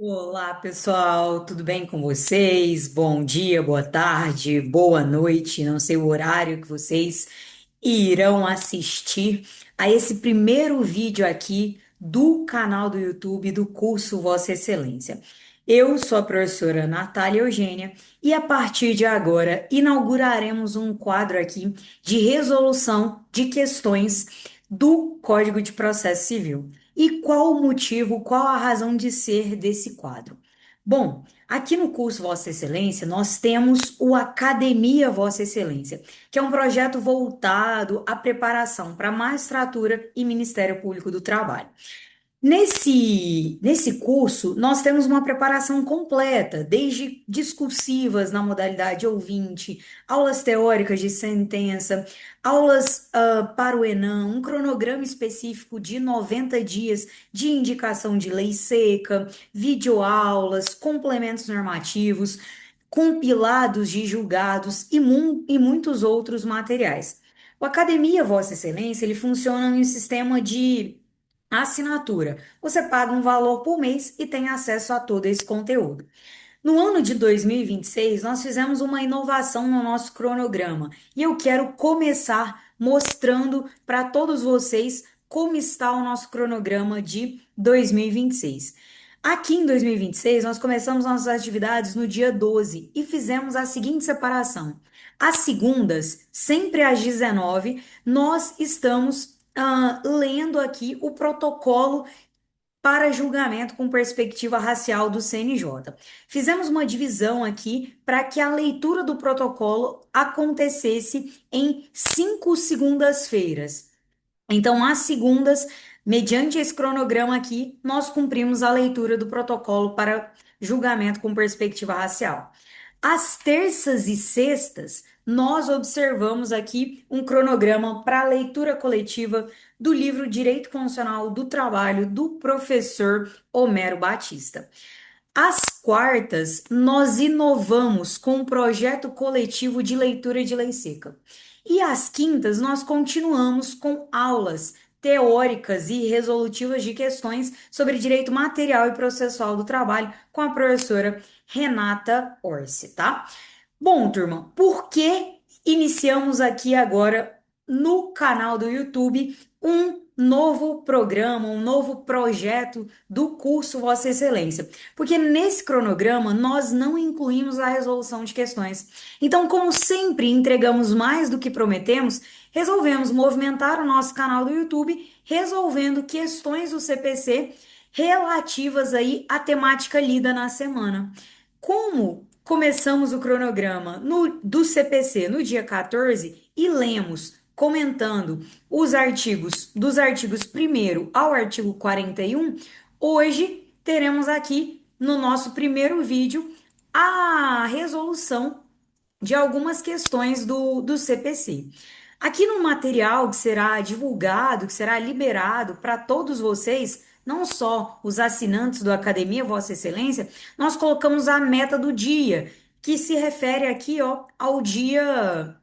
Olá, pessoal, tudo bem com vocês? Bom dia, boa tarde, boa noite. Não sei o horário que vocês irão assistir a esse primeiro vídeo aqui do canal do YouTube do curso Vossa Excelência. Eu sou a professora Natália Eugênia e a partir de agora inauguraremos um quadro aqui de resolução de questões do Código de Processo Civil. E qual o motivo, qual a razão de ser desse quadro? Bom, aqui no curso Vossa Excelência, nós temos o Academia Vossa Excelência, que é um projeto voltado à preparação para magistratura e Ministério Público do Trabalho. Nesse curso, nós temos uma preparação completa, desde discursivas na modalidade ouvinte, aulas teóricas de sentença, aulas para o Enem, um cronograma específico de 90 dias de indicação de lei seca, videoaulas, complementos normativos, compilados de julgados e muitos outros materiais. O Academia Vossa Excelência, ele funciona em um sistema de assinatura. Você paga um valor por mês e tem acesso a todo esse conteúdo. No ano de 2026, nós fizemos uma inovação no nosso cronograma e eu quero começar mostrando para todos vocês como está o nosso cronograma de 2026. Aqui em 2026, nós começamos nossas atividades no dia 12 e fizemos a seguinte separação. Às segundas, sempre às 19, nós estamos lendo aqui o protocolo para julgamento com perspectiva racial do CNJ. Fizemos uma divisão aqui para que a leitura do protocolo acontecesse em 5 segundas-feiras. Então, às segundas, mediante esse cronograma aqui, nós cumprimos a leitura do protocolo para julgamento com perspectiva racial. Às terças e sextas, nós observamos aqui um cronograma para a leitura coletiva do livro Direito Constitucional do Trabalho do professor Homero Batista. Às quartas, nós inovamos com um projeto coletivo de leitura de lei seca. E às quintas, nós continuamos com aulas teóricas e resolutivas de questões sobre direito material e processual do trabalho com a professora Renata Orsi, tá? Bom, turma, por que iniciamos aqui agora no canal do YouTube um novo programa, um novo projeto do curso Vossa Excelência? Porque nesse cronograma nós não incluímos a resolução de questões. Então, como sempre entregamos mais do que prometemos, resolvemos movimentar o nosso canal do YouTube resolvendo questões do CPC relativas aí à temática lida na semana. Como começamos o cronograma do CPC no dia 14 e lemos comentando os artigos dos artigos 1º ao artigo 41, hoje teremos aqui no nosso primeiro vídeo a resolução de algumas questões do CPC. Aqui no material que será divulgado, que será liberado para todos vocês, não só os assinantes do Academia Vossa Excelência, nós colocamos a meta do dia, que se refere aqui, ó, ao dia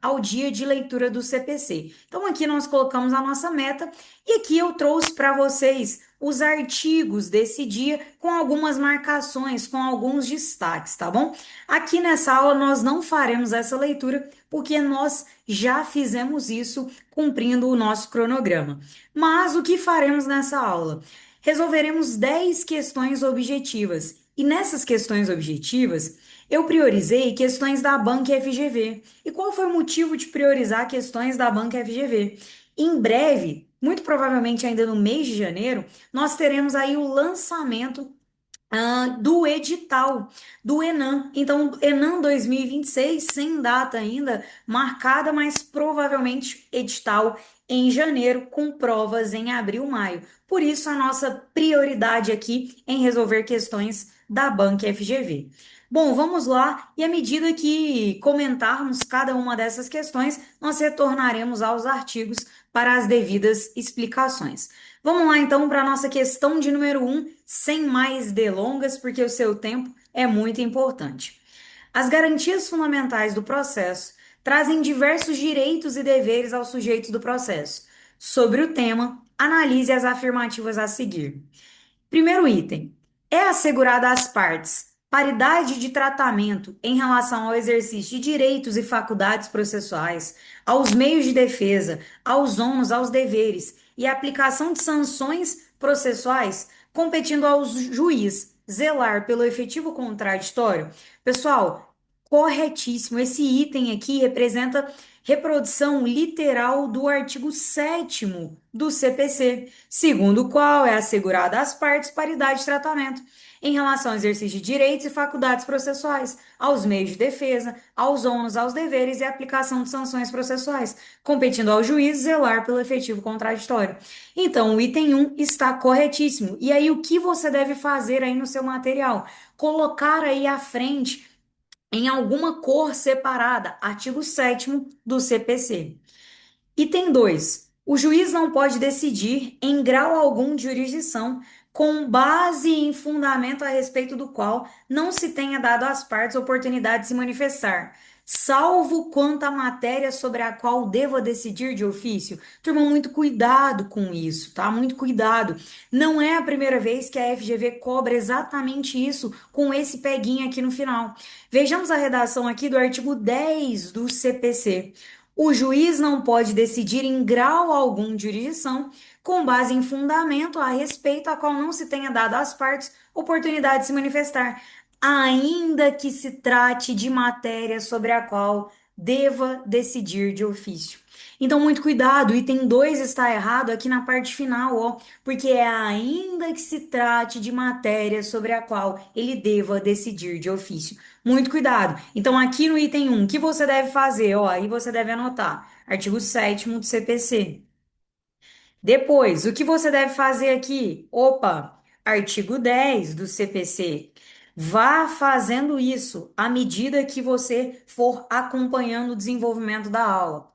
de leitura do CPC. Então aqui nós colocamos a nossa meta e aqui eu trouxe para vocês os artigos desse dia com algumas marcações, com alguns destaques, tá bom? Aqui nessa aula nós não faremos essa leitura porque nós já fizemos isso cumprindo o nosso cronograma. Mas o que faremos nessa aula? Resolveremos 10 questões objetivas. E nessas questões objetivas, eu priorizei questões da Banca FGV. E qual foi o motivo de priorizar questões da Banca FGV? Em breve, muito provavelmente ainda no mês de janeiro, nós teremos aí o lançamento do edital do Enem. Então, Enem 2026, sem data ainda marcada, mas provavelmente edital em janeiro, com provas em abril, maio. Por isso, a nossa prioridade aqui em resolver questões da Banca FGV. Bom, vamos lá, e à medida que comentarmos cada uma dessas questões, nós retornaremos aos artigos para as devidas explicações. Vamos lá então para a nossa questão de número 1, sem mais delongas, porque o seu tempo é muito importante. As garantias fundamentais do processo trazem diversos direitos e deveres aos sujeitos do processo. Sobre o tema, analise as afirmativas a seguir. Primeiro item. É assegurada às partes paridade de tratamento em relação ao exercício de direitos e faculdades processuais, aos meios de defesa, aos ônus, aos deveres e aplicação de sanções processuais, competindo ao juiz zelar pelo efetivo contraditório. Pessoal, corretíssimo. Esse item aqui representa reprodução literal do artigo 7º do CPC, segundo o qual é assegurada às partes paridade de tratamento em relação ao exercício de direitos e faculdades processuais, aos meios de defesa, aos ônus, aos deveres e aplicação de sanções processuais, competindo ao juiz zelar pelo efetivo contraditório. Então, o item 1 está corretíssimo. E aí, o que você deve fazer aí no seu material? Colocar aí à frente em alguma cor separada, artigo 7º do CPC. Item 2. O juiz não pode decidir, em grau algum de jurisdição, com base em fundamento a respeito do qual não se tenha dado às partes oportunidade de se manifestar, salvo quanto à matéria sobre a qual deva decidir de ofício. Turma, muito cuidado com isso, tá? Muito cuidado. Não é a primeira vez que a FGV cobra exatamente isso com esse peguinho aqui no final. Vejamos a redação aqui do artigo 10 do CPC. O juiz não pode decidir em grau algum de jurisdição com base em fundamento a respeito a qual não se tenha dado às partes oportunidade de se manifestar, ainda que se trate de matéria sobre a qual deva decidir de ofício. Então, muito cuidado, o item 2 está errado aqui na parte final, ó, porque é ainda que se trate de matéria sobre a qual ele deva decidir de ofício. Muito cuidado. Então, aqui no item 1, o que você deve fazer? Ó, aí você deve anotar. Artigo 7º do CPC. Depois, o que você deve fazer aqui? Opa, artigo 10 do CPC. Vá fazendo isso à medida que você for acompanhando o desenvolvimento da aula.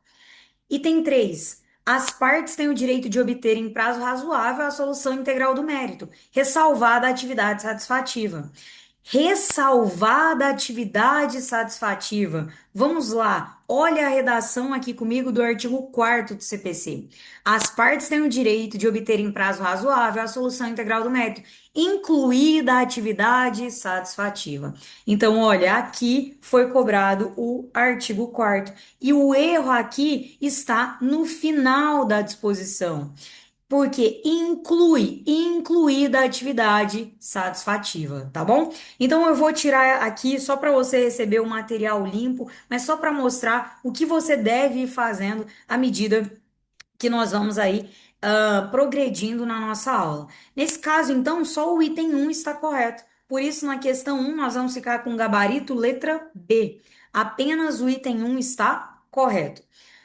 Item 3. As partes têm o direito de obter em prazo razoável a solução integral do mérito, ressalvada a atividade satisfativa. Ressalvada a atividade satisfativa. Vamos lá, olha a redação aqui comigo do artigo 4º do CPC. As partes têm o direito de obter em prazo razoável a solução integral do mérito, incluída a atividade satisfativa. Então, olha, aqui foi cobrado o artigo 4º e o erro aqui está no final da disposição. Porque incluída a atividade satisfativa, tá bom? Então eu vou tirar aqui só para você receber o material limpo, mas só para mostrar o que você deve ir fazendo à medida que nós vamos aí progredindo na nossa aula. Nesse caso, então, só o item 1 está correto. Por isso, na questão 1, nós vamos ficar com gabarito letra B. Apenas o item 1 está correto.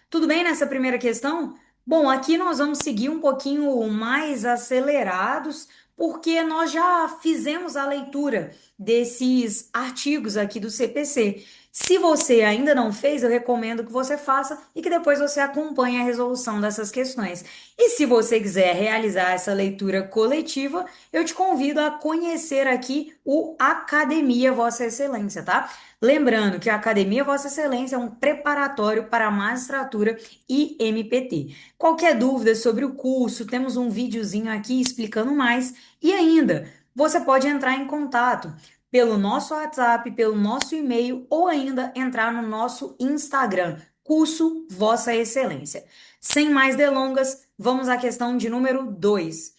Tudo bem nessa primeira questão? Bom, aqui nós vamos seguir um pouquinho mais acelerados, porque nós já fizemos a leitura desses artigos aqui do CPC. Se você ainda não fez, eu recomendo que você faça e que depois você acompanhe a resolução dessas questões. E se você quiser realizar essa leitura coletiva, eu te convido a conhecer aqui o Academia Vossa Excelência, tá? Lembrando que a Academia Vossa Excelência é um preparatório para a magistratura e MPT. Qualquer dúvida sobre o curso, temos um videozinho aqui explicando mais. E ainda, você pode entrar em contato pelo nosso WhatsApp, pelo nosso e-mail ou ainda entrar no nosso Instagram, Curso Vossa Excelência. Sem mais delongas, vamos à questão de número 2.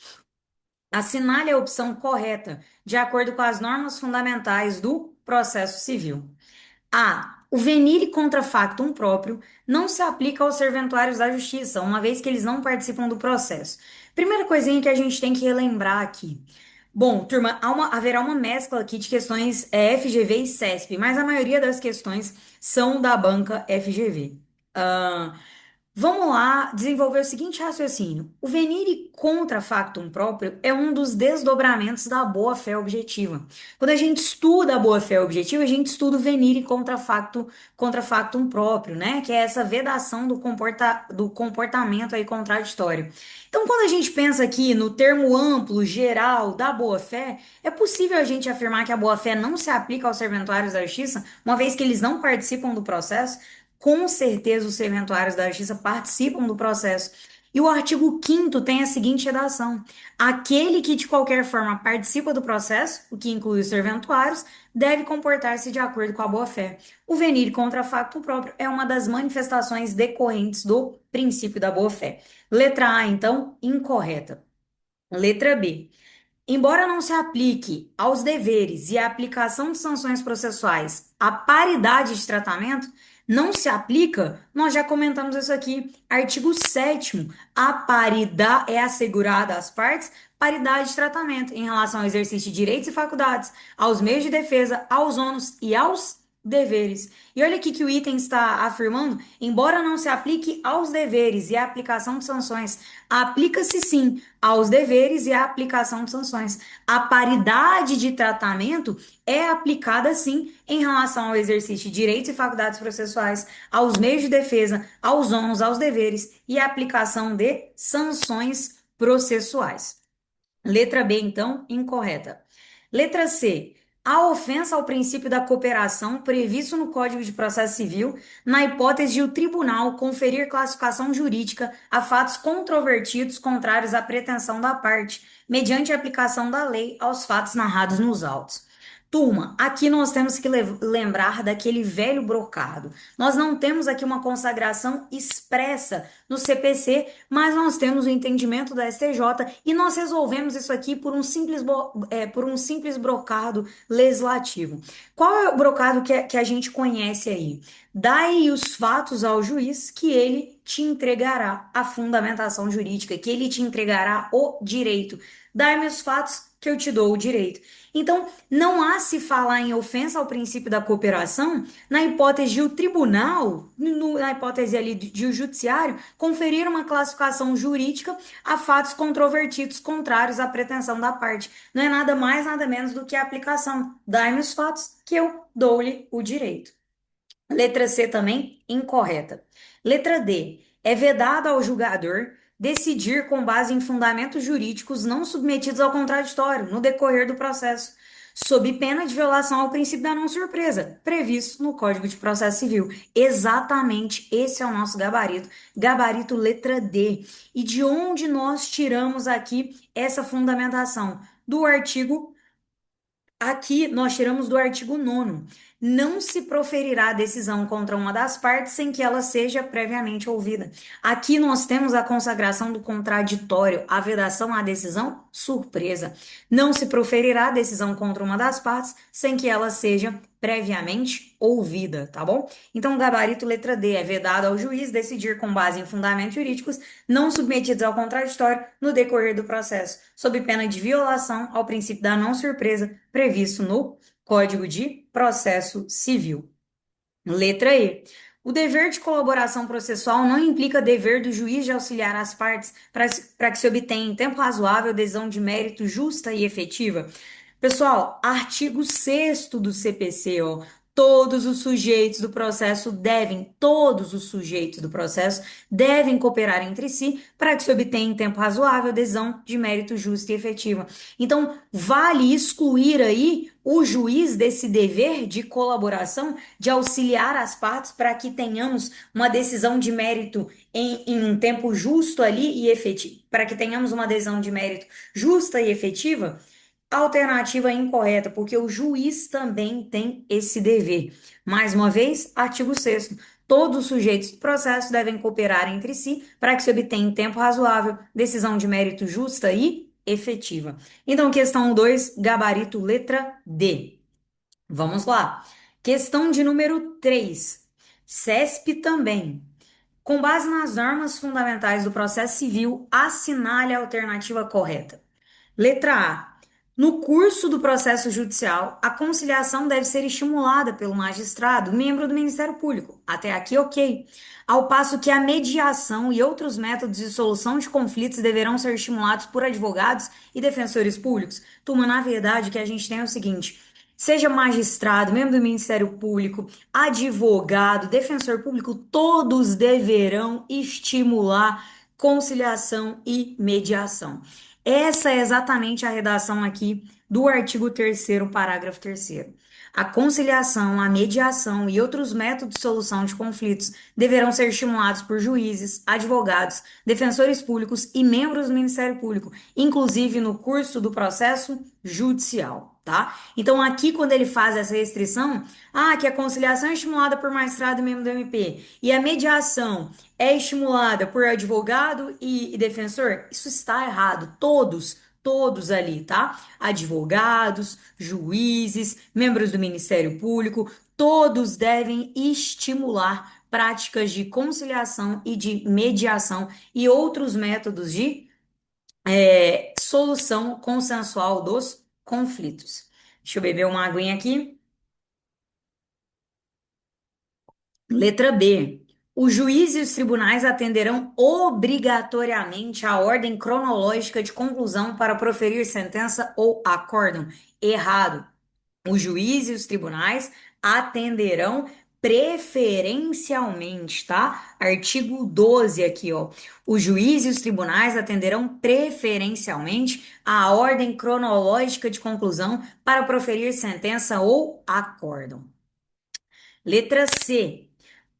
Assinale a opção correta, de acordo com as normas fundamentais do processo civil. A. O venire contra factum próprio não se aplica aos serventuários da justiça, uma vez que eles não participam do processo. Primeira coisinha que a gente tem que relembrar aqui. Bom, turma, haverá uma mescla aqui de questões FGV e CESP, mas a maioria das questões são da banca FGV. Vamos lá desenvolver o seguinte raciocínio. O venire contra factum próprio é um dos desdobramentos da boa-fé objetiva. Quando a gente estuda a boa-fé objetiva, a gente estuda o venire contra factum próprio, né? Que é essa vedação do comportamento aí contraditório. Então, quando a gente pensa aqui no termo amplo, geral da boa-fé, é possível a gente afirmar que a boa-fé não se aplica aos serventuários da justiça, uma vez que eles não participam do processo? Com certeza os serventuários da justiça participam do processo. E o artigo 5º tem a seguinte redação: aquele que de qualquer forma participa do processo, o que inclui os serventuários, deve comportar-se de acordo com a boa-fé. O venire contra facto próprio é uma das manifestações decorrentes do princípio da boa-fé. Letra A, então, incorreta. Letra B. Embora não se aplique aos deveres e à aplicação de sanções processuais a paridade de tratamento, não se aplica, nós já comentamos isso aqui, artigo 7º, a paridade é assegurada às partes paridade de tratamento em relação ao exercício de direitos e faculdades, aos meios de defesa, aos ônus e aos deveres. E olha aqui que o item está afirmando, embora não se aplique aos deveres e à aplicação de sanções, aplica-se sim aos deveres e à aplicação de sanções. A paridade de tratamento é aplicada sim em relação ao exercício de direitos e faculdades processuais, aos meios de defesa, aos ônus, aos deveres e à aplicação de sanções processuais. Letra B, então, incorreta. Letra C. A ofensa ao princípio da cooperação previsto no Código de Processo Civil, na hipótese de o tribunal conferir classificação jurídica a fatos controvertidos contrários à pretensão da parte, mediante a aplicação da lei aos fatos narrados nos autos. Turma, aqui nós temos que lembrar daquele velho brocado. Nós não temos aqui uma consagração expressa no CPC, mas nós temos o entendimento da STJ e nós resolvemos isso aqui por um simples brocado legislativo. Qual é o brocado que a gente conhece aí? Dai os fatos ao juiz que ele te entregará a fundamentação jurídica, que ele te entregará o direito. Dai-me os fatos que eu te dou o direito. Então, não há se falar em ofensa ao princípio da cooperação na hipótese de o tribunal, na hipótese ali de o judiciário, conferir uma classificação jurídica a fatos controvertidos contrários à pretensão da parte. Não é nada mais, nada menos do que a aplicação. Dai-me os fatos que eu dou-lhe o direito. Letra C também, incorreta. Letra D. É vedado ao julgador decidir com base em fundamentos jurídicos não submetidos ao contraditório no decorrer do processo, sob pena de violação ao princípio da não surpresa, previsto no Código de Processo Civil. Exatamente esse é o nosso gabarito, gabarito letra D. E de onde nós tiramos aqui essa fundamentação? Do artigo Aqui nós tiramos do artigo 9º. Não se proferirá decisão contra uma das partes sem que ela seja previamente ouvida. Aqui nós temos a consagração do contraditório, a vedação à decisão surpresa. Não se proferirá decisão contra uma das partes sem que ela seja previamente ouvida, tá bom? Então, o gabarito letra D é vedado ao juiz decidir com base em fundamentos jurídicos não submetidos ao contraditório no decorrer do processo, sob pena de violação ao princípio da não surpresa previsto no Código de Processo Civil. Letra E. O dever de colaboração processual não implica dever do juiz de auxiliar as partes para que se obtenha em tempo razoável decisão de mérito justa e efetiva. Pessoal, artigo 6º do CPC, ó. Todos os sujeitos do processo devem cooperar entre si para que se obtenha em tempo razoável decisão de mérito justa e efetiva. Então, vale excluir aí o juiz desse dever de colaboração, de auxiliar as partes para que tenhamos uma decisão de mérito em um tempo justo ali e efetivo, para que tenhamos uma decisão de mérito justa e efetiva. Alternativa incorreta, porque o juiz também tem esse dever. Mais uma vez, artigo 6º. Todos os sujeitos do processo devem cooperar entre si para que se obtenha em tempo razoável decisão de mérito justa e efetiva. Então, questão 2, gabarito letra D. Vamos lá. Questão de número 3. CESP também. Com base nas normas fundamentais do processo civil, assinale a alternativa correta. Letra A. No curso do processo judicial, a conciliação deve ser estimulada pelo magistrado, membro do Ministério Público. Até aqui, ok. Ao passo que a mediação e outros métodos de solução de conflitos deverão ser estimulados por advogados e defensores públicos. Turma, na verdade, o que a gente tem é o seguinte: seja magistrado, membro do Ministério Público, advogado, defensor público, todos deverão estimular conciliação e mediação. Essa é exatamente a redação aqui do artigo 3º, parágrafo 3º. A conciliação, a mediação e outros métodos de solução de conflitos deverão ser estimulados por juízes, advogados, defensores públicos e membros do Ministério Público, inclusive no curso do processo judicial, tá? Então, aqui, quando ele faz essa restrição, que a conciliação é estimulada por magistrado e membro do MP e a mediação é estimulada por advogado e defensor, isso está errado. Todos ali, tá? Advogados, juízes, membros do Ministério Público, todos devem estimular práticas de conciliação e de mediação e outros métodos de solução consensual dos conflitos. Deixa eu beber uma aguinha aqui. Letra B. O juiz e os tribunais atenderão obrigatoriamente à ordem cronológica de conclusão para proferir sentença ou acórdão. Errado. O juiz e os tribunais atenderão preferencialmente, tá? Artigo 12 aqui, ó. O juiz e os tribunais atenderão preferencialmente à ordem cronológica de conclusão para proferir sentença ou acórdão. Letra C.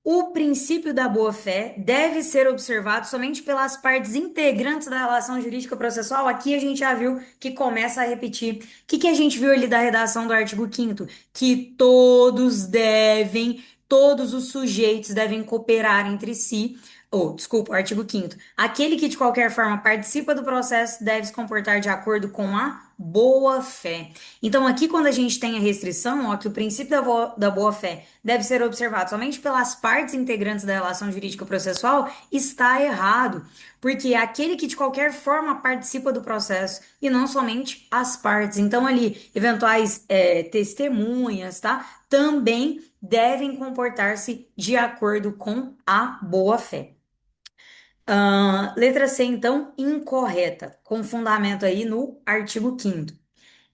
O princípio da boa-fé deve ser observado somente pelas partes integrantes da relação jurídica processual. Aqui a gente já viu que começa a repetir. O que a gente viu ali da redação do artigo 5º? Que todos os sujeitos devem cooperar entre si. Desculpa, o artigo 5º. Aquele que de qualquer forma participa do processo deve se comportar de acordo com a boa-fé. Então, aqui, quando a gente tem a restrição, ó, que o princípio da boa-fé deve ser observado somente pelas partes integrantes da relação jurídica processual, está errado, porque é aquele que de qualquer forma participa do processo e não somente as partes. Então, ali, eventuais testemunhas, tá? Também devem comportar-se de acordo com a boa-fé. Letra C, então, incorreta, com fundamento aí no artigo 5º.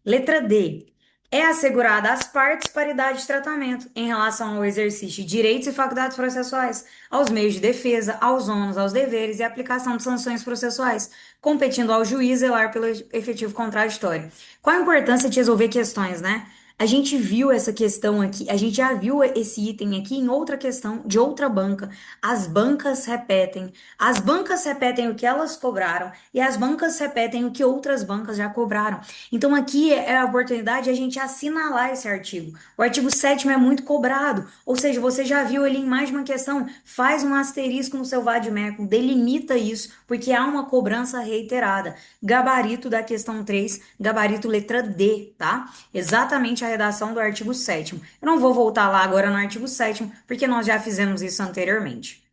Letra D. É assegurada às partes paridade de tratamento em relação ao exercício de direitos e faculdades processuais, aos meios de defesa, aos ônus, aos deveres e aplicação de sanções processuais, competindo ao juiz zelar pelo efetivo contraditório. Qual a importância de resolver questões, né? A gente viu essa questão aqui, a gente já viu esse item aqui em outra questão de outra banca. As bancas repetem o que elas cobraram e as bancas repetem o que outras bancas já cobraram. Então aqui é a oportunidade de a gente assinalar esse artigo. O artigo 7º é muito cobrado, ou seja, você já viu ali em mais de uma questão, faz um asterisco no seu vade-mecum, delimita isso, porque há uma cobrança reiterada. Gabarito da questão 3, gabarito letra D, tá? Exatamente a redação do artigo 7º. Eu não vou voltar lá agora no artigo 7º, porque nós já fizemos isso anteriormente.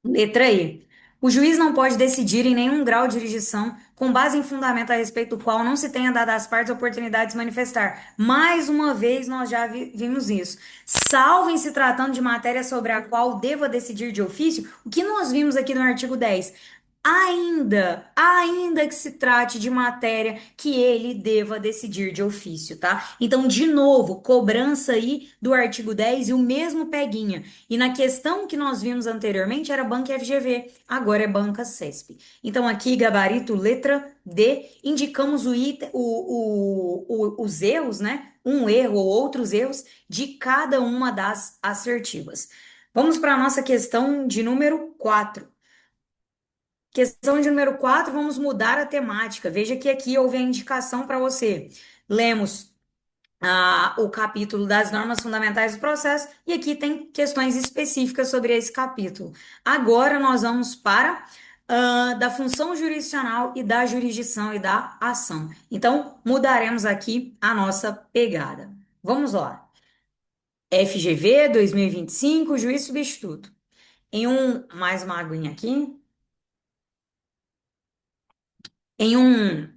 Letra E. O juiz não pode decidir em nenhum grau de jurisdição com base em fundamento a respeito do qual não se tenha dado às partes a oportunidade de se manifestar. Mais uma vez, nós já vimos isso. Salvo em se tratando de matéria sobre a qual deva decidir de ofício, o que nós vimos aqui no artigo 10? Ainda que se trate de matéria que ele deva decidir de ofício, tá? Então, de novo, cobrança aí do artigo 10 e o mesmo peguinha. E na questão que nós vimos anteriormente era banca FGV, agora é banca CESP. Então, aqui, gabarito, letra D, indicamos os erros, né? Um erro ou outros erros de cada uma das assertivas. Vamos para a nossa questão de número 4. Questão de número 4, vamos mudar a temática. Veja que aqui houve a indicação para você. Lemos o capítulo das normas fundamentais do processo e aqui tem questões específicas sobre esse capítulo. Agora nós vamos para da função jurisdicional e da jurisdição e da ação. Então, mudaremos aqui a nossa pegada. Vamos lá. FGV 2025, juiz substituto. Mais uma aguinha aqui. Em um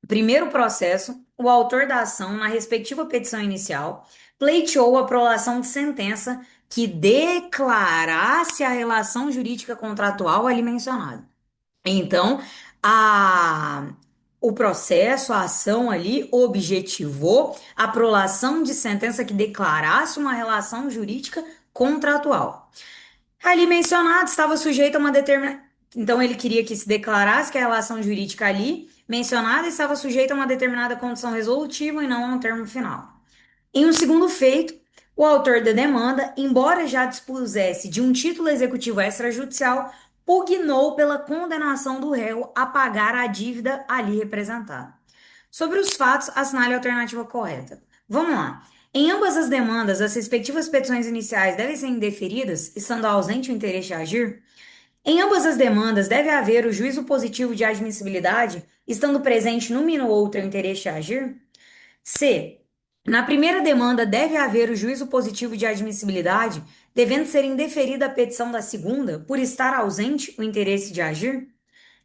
primeiro processo, o autor da ação, na respectiva petição inicial, pleiteou a prolação de sentença que declarasse a relação jurídica contratual ali mencionada. Então, a, o processo, a ação ali, objetivou a prolação de sentença que declarasse uma relação jurídica contratual. Ali mencionado, estava sujeito a uma determinada. Então, ele queria que se declarasse que a relação jurídica ali mencionada estava sujeita a uma determinada condição resolutiva e não a um termo final. Em um segundo feito, o autor da demanda, embora já dispusesse de um título executivo extrajudicial, pugnou pela condenação do réu a pagar a dívida ali representada. Sobre os fatos, assinale a alternativa correta. Vamos lá. Em ambas as demandas, as respectivas petições iniciais devem ser indeferidas, estando ausente o interesse de agir? Em ambas as demandas, deve haver o juízo positivo de admissibilidade, estando presente numa ou outra o interesse de agir? C. Na primeira demanda, deve haver o juízo positivo de admissibilidade, devendo ser indeferida a petição da segunda, por estar ausente o interesse de agir?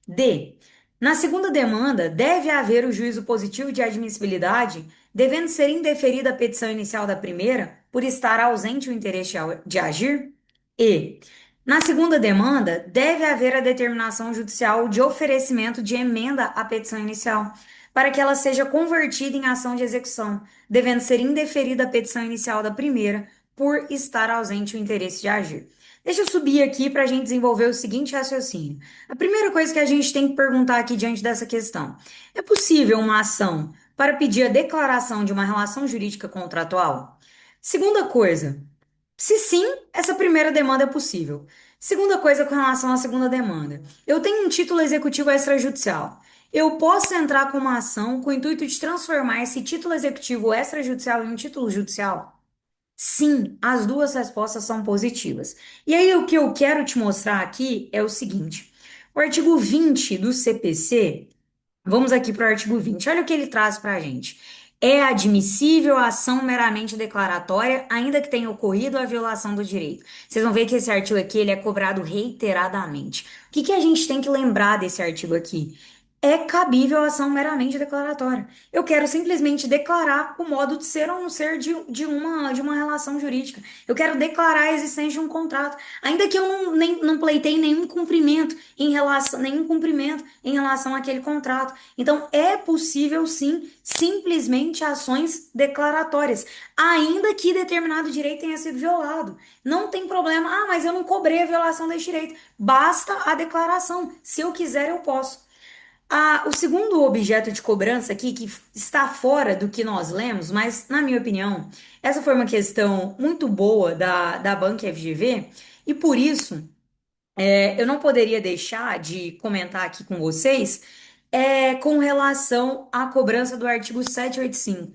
D. Na segunda demanda, deve haver o juízo positivo de admissibilidade, devendo ser indeferida a petição inicial da primeira, por estar ausente o interesse de agir? E. Na segunda demanda, deve haver a determinação judicial de oferecimento de emenda à petição inicial, para que ela seja convertida em ação de execução, devendo ser indeferida a petição inicial da primeira, por estar ausente o interesse de agir. Deixa eu subir aqui para a gente desenvolver o seguinte raciocínio. A primeira coisa que a gente tem que perguntar aqui diante dessa questão: é possível uma ação para pedir a declaração de uma relação jurídica contratual? Segunda coisa, se sim, essa primeira demanda é possível. Segunda coisa com relação à segunda demanda. Eu tenho um título executivo extrajudicial. Eu posso entrar com uma ação com o intuito de transformar esse título executivo extrajudicial em um título judicial? Sim, as duas respostas são positivas. E aí, o que eu quero te mostrar aqui é o seguinte: o artigo 20 do CPC, vamos aqui para o artigo 20, olha o que ele traz para a gente. É admissível a ação meramente declaratória, ainda que tenha ocorrido a violação do direito. Vocês vão ver que esse artigo aqui ele é cobrado reiteradamente. O que que a gente tem que lembrar desse artigo aqui? É cabível a ação meramente declaratória. Eu quero simplesmente declarar o modo de ser ou não ser de uma relação jurídica. Eu quero declarar a existência de um contrato, ainda que eu não pleiteie nenhum cumprimento em relação àquele contrato. Então, é possível sim, simplesmente ações declaratórias, ainda que determinado direito tenha sido violado. Não tem problema. Ah, mas eu não cobrei a violação desse direito. Basta a declaração. Se eu quiser, eu posso. O segundo objeto de cobrança aqui, que está fora do que nós lemos, mas, na minha opinião, essa foi uma questão muito boa da Banca FGV, e por isso eu não poderia deixar de comentar aqui com vocês com relação à cobrança do artigo 785.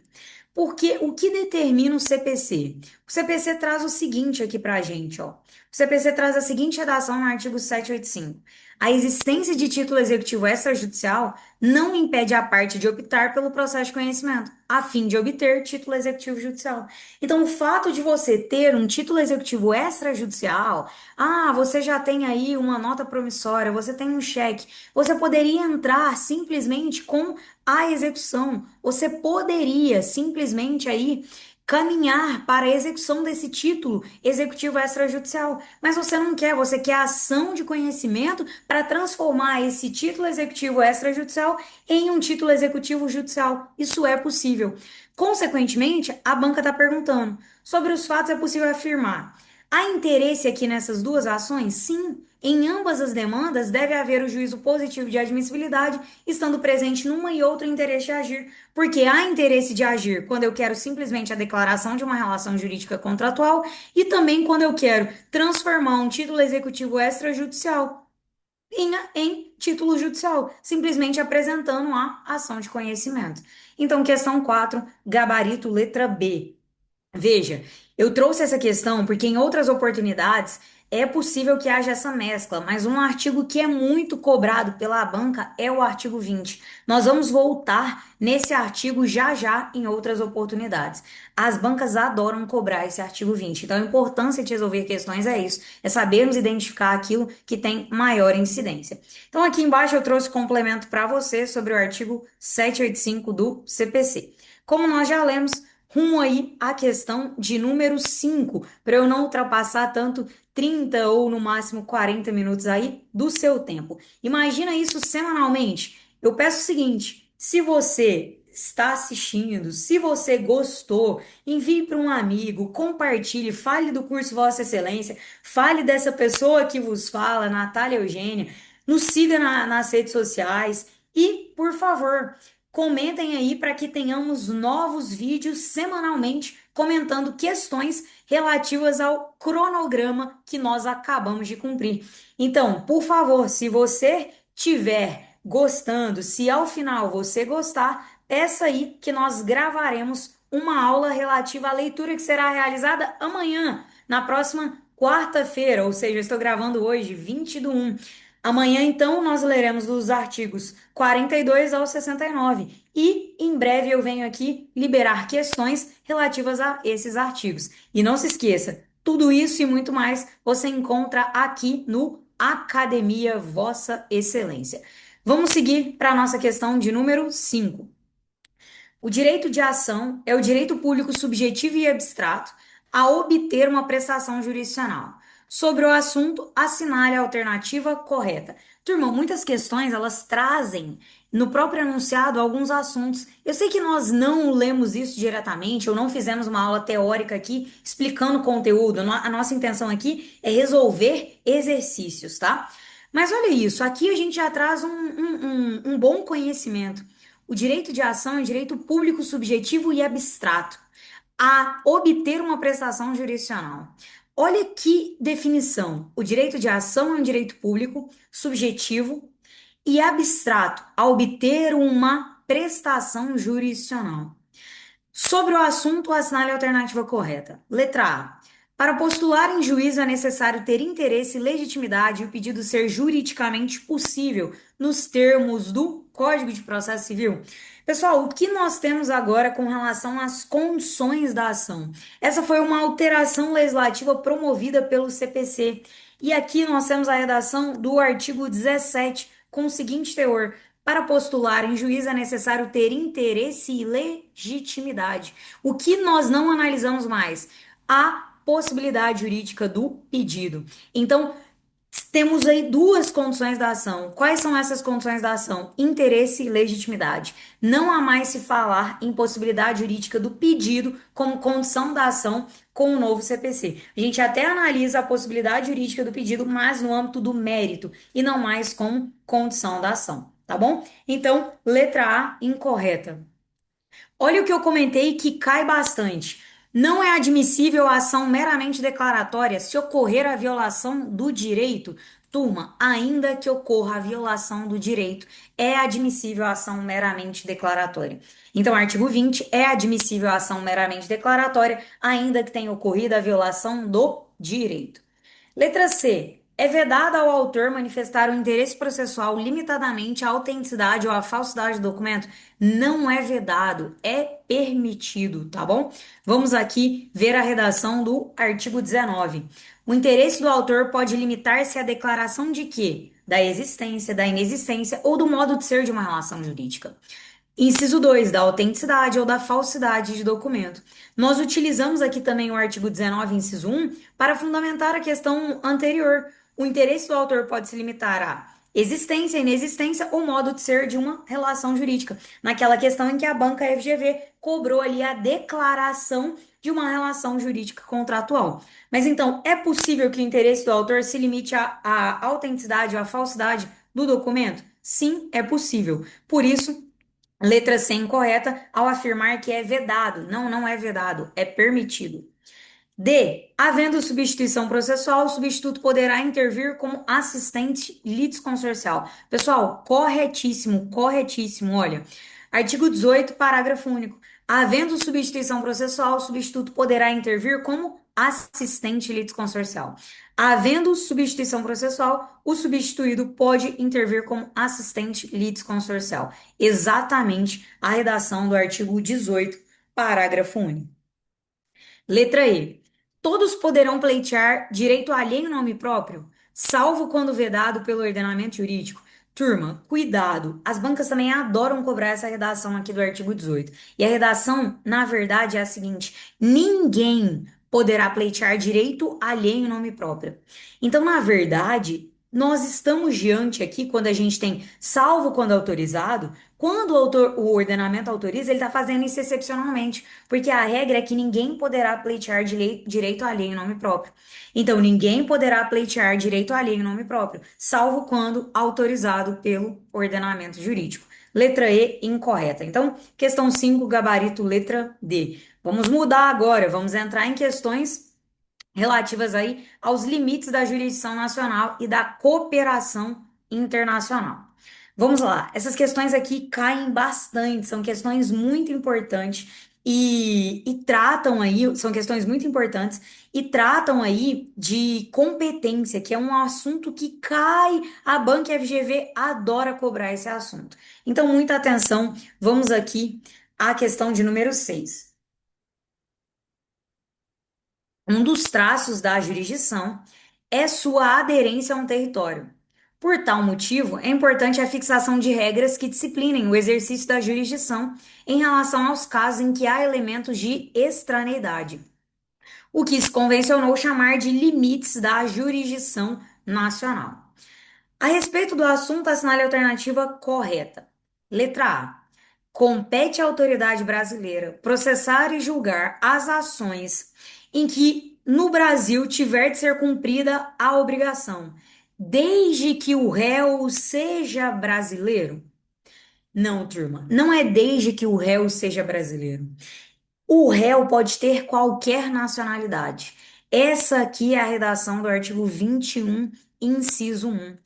Porque o que determina o CPC? O CPC traz o seguinte aqui pra gente, ó. O CPC traz a seguinte redação no artigo 785. A existência de título executivo extrajudicial não impede a parte de optar pelo processo de conhecimento, a fim de obter título executivo judicial. Então, o fato de você ter um título executivo extrajudicial, você já tem aí uma nota promissória, você tem um cheque, você poderia entrar simplesmente com a execução. Você poderia simplesmente aí caminhar para a execução desse título executivo extrajudicial, mas você não quer, você quer ação de conhecimento para transformar esse título executivo extrajudicial em um título executivo judicial. Isso é possível. Consequentemente, a banca está perguntando: sobre os fatos é possível afirmar. Há interesse aqui nessas duas ações? Sim. Em ambas as demandas, deve haver o juízo positivo de admissibilidade, estando presente numa e outra interesse de agir. Porque há interesse de agir quando eu quero simplesmente a declaração de uma relação jurídica contratual e também quando eu quero transformar um título executivo extrajudicial em título judicial, simplesmente apresentando a ação de conhecimento. Então, questão 4, gabarito letra B. Veja, eu trouxe essa questão porque em outras oportunidades é possível que haja essa mescla, mas um artigo que é muito cobrado pela banca é o artigo 20. Nós vamos voltar nesse artigo já já em outras oportunidades. As bancas adoram cobrar esse artigo 20. Então, a importância de resolver questões é isso, é sabermos identificar aquilo que tem maior incidência. Então, aqui embaixo eu trouxe complemento para você sobre o artigo 785 do CPC. Como nós já lemos, rumo aí à questão de número 5, para eu não ultrapassar tanto 30 ou no máximo 40 minutos aí do seu tempo. Imagina isso semanalmente. Eu peço o seguinte: se você está assistindo, se você gostou, envie para um amigo, compartilhe, fale do curso Vossa Excelência, fale dessa pessoa que vos fala, Natália Eugênia, nos siga nas redes sociais. E, por favor, comentem aí para que tenhamos novos vídeos semanalmente comentando questões relativas ao cronograma que nós acabamos de cumprir. Então, por favor, se você tiver gostando, se ao final você gostar, peça aí que nós gravaremos uma aula relativa à leitura que será realizada amanhã, na próxima quarta-feira, ou seja, eu estou gravando hoje, 20/1. Amanhã, então, nós leremos dos artigos 42 ao 69 e em breve eu venho aqui liberar questões relativas a esses artigos. E não se esqueça, tudo isso e muito mais você encontra aqui no Academia Vossa Excelência. Vamos seguir para a nossa questão de número 5. O direito de ação é o direito público subjetivo e abstrato a obter uma prestação jurisdicional. Sobre o assunto, assinale a alternativa correta. Turma, muitas questões elas trazem no próprio enunciado alguns assuntos. Eu sei que nós não lemos isso diretamente, ou não fizemos uma aula teórica aqui explicando o conteúdo. A nossa intenção aqui é resolver exercícios, tá? Mas olha isso, aqui a gente já traz um bom conhecimento. O direito de ação é um direito público subjetivo e abstrato a obter uma prestação jurisdicional. Olha que definição. O direito de ação é um direito público, subjetivo e abstrato a obter uma prestação jurisdicional. Sobre o assunto, assinale a alternativa correta. Letra A. Para postular em juízo é necessário ter interesse, legitimidade e o pedido ser juridicamente possível nos termos do Código de Processo Civil. Pessoal, o que nós temos agora com relação às condições da ação? Essa foi uma alteração legislativa promovida pelo CPC. E aqui nós temos a redação do artigo 17 com o seguinte teor: para postular em juízo é necessário ter interesse e legitimidade. O que nós não analisamos mais? A possibilidade jurídica do pedido. Então, temos aí duas condições da ação. Quais são essas condições da ação? Interesse e legitimidade. Não há mais se falar em possibilidade jurídica do pedido como condição da ação com o novo CPC. A gente até analisa a possibilidade jurídica do pedido, mas no âmbito do mérito e não mais como condição da ação, tá bom? Então, letra A, incorreta. Olha o que eu comentei que cai bastante. Não é admissível a ação meramente declaratória se ocorrer a violação do direito. Turma, ainda que ocorra a violação do direito, é admissível a ação meramente declaratória. Então, artigo 20 é admissível a ação meramente declaratória, ainda que tenha ocorrido a violação do direito. Letra C. É vedado ao autor manifestar o interesse processual limitadamente à autenticidade ou à falsidade do documento? Não é vedado, é permitido, tá bom? Vamos aqui ver a redação do artigo 19. O interesse do autor pode limitar-se à declaração de quê? Da existência, da inexistência ou do modo de ser de uma relação jurídica. Inciso 2, da autenticidade ou da falsidade de documento. Nós utilizamos aqui também o artigo 19, inciso 1, para fundamentar a questão anterior. O interesse do autor pode se limitar à existência, inexistência ou modo de ser de uma relação jurídica. Naquela questão em que a banca FGV cobrou ali a declaração de uma relação jurídica contratual. Mas então, é possível que o interesse do autor se limite à autenticidade ou à falsidade do documento? Sim, é possível. Por isso, letra C incorreta ao afirmar que é vedado. Não, não é vedado, é permitido. D. Havendo substituição processual, o substituto poderá intervir como assistente litisconsorcial. Pessoal, corretíssimo, corretíssimo. Olha, artigo 18, parágrafo único. Havendo substituição processual, o substituto poderá intervir como assistente litisconsorcial. Havendo substituição processual, o substituído pode intervir como assistente litisconsorcial. Exatamente a redação do artigo 18, parágrafo único. Letra E. Todos poderão pleitear direito alheio em nome próprio, salvo quando vedado pelo ordenamento jurídico. Turma, cuidado. As bancas também adoram cobrar essa redação aqui do artigo 18. E a redação, na verdade, é a seguinte: ninguém poderá pleitear direito alheio em nome próprio. Então, na verdade, nós estamos diante aqui, quando a gente tem salvo quando autorizado, Quando o ordenamento autoriza, ele está fazendo isso excepcionalmente, porque a regra é que ninguém poderá pleitear direito alheio em nome próprio. Então, ninguém poderá pleitear direito alheio em nome próprio, salvo quando autorizado pelo ordenamento jurídico. Letra E, incorreta. Então, questão 5, gabarito letra D. Vamos mudar agora, vamos entrar em questões relativas aí aos limites da jurisdição nacional e da cooperação internacional. Vamos lá, essas questões aqui caem bastante, são questões muito importantes e tratam aí, são questões muito importantes e tratam aí de competência, que é um assunto que cai, a banca FGV adora cobrar esse assunto. Então, muita atenção, vamos aqui à questão de número 6. Um dos traços da jurisdição é sua aderência a um território. Por tal motivo, é importante a fixação de regras que disciplinem o exercício da jurisdição em relação aos casos em que há elementos de extraneidade, o que se convencionou chamar de limites da jurisdição nacional. A respeito do assunto, assinale a alternativa correta. Letra A. Compete à autoridade brasileira processar e julgar as ações em que no Brasil tiver de ser cumprida a obrigação, desde que o réu seja brasileiro? Não, turma, não é desde que o réu seja brasileiro. O réu pode ter qualquer nacionalidade. Essa aqui é a redação do artigo 21, inciso 1.